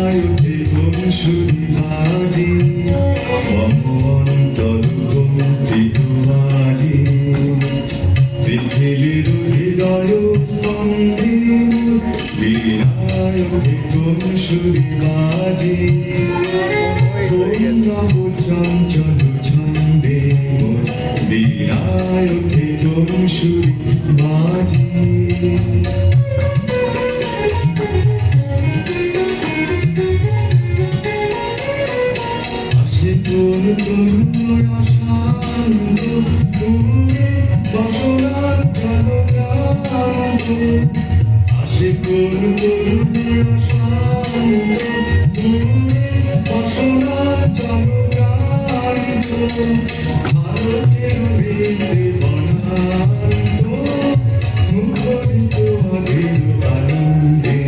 উঠে বংশুরি বাজে অন্তর কম্পিত বাজে বিকেলের হৃদয় স্পন্দে বীণায় উঠে বংশুরি বাজে চঞ্চল ছন্দে বীণায় উঠে বংশুরি বাজে কোন তরুণ শান্ত দূরে বসনার জলক্রান্ত আসে কোন তরুণ শান্ত দূরে বসনার জলক্রান্ত ভারতের বেদে বনান্ত মুখরিত অধীর আনন্দে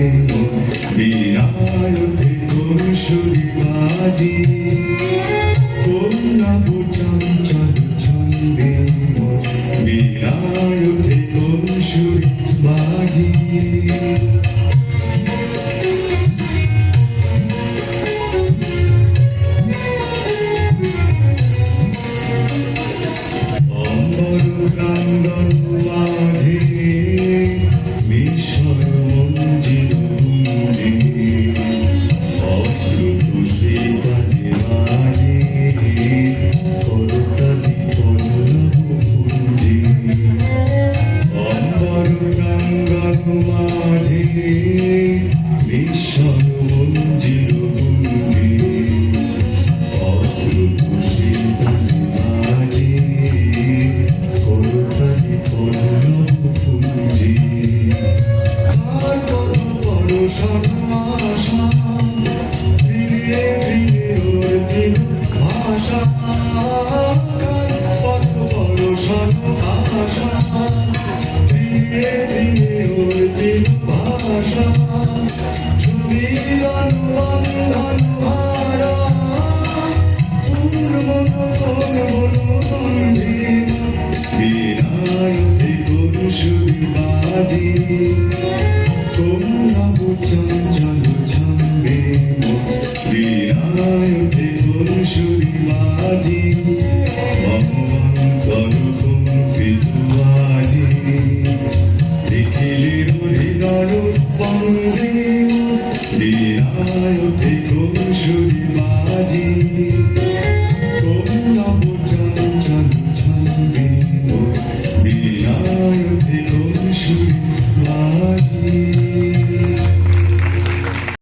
বীণায় ওঠে বংশুরি বাজে চঞ্চল ছন্দে বীণায় ওঠে বংশুরি বাজে অম্বর ক্রান্দন মাঝে মিশর মঞ্জির কুঞ্জে অশ্রুপুষ্পে কাজে বাজে করতালি পল্লব কুঞ্জে অম্বর ক্রান্দন মাঝে মিশর মঞ্জির কুঞ্জে অশ্রুপুষ্পে কাজে বাজে করতালি পল্লব কুঞ্জে আর কত বড় সন্ন্যাসা ফিরে ফিরে ওর দিন ভাষা কত বড় সন্ন্যাসা ফিরে ফিরে ওর দিন ভাষা সুধীর বন্ধন হারা বীণায় ওঠে বংশুরি বাজে চঞ্চল ছন্দে বীণায় ওঠে বংশুরি বাজে অন্তর কম্পিত বাজে দেখিলের হৃদয় স্পন্দে বীণায় ওঠে বংশুরি বাজে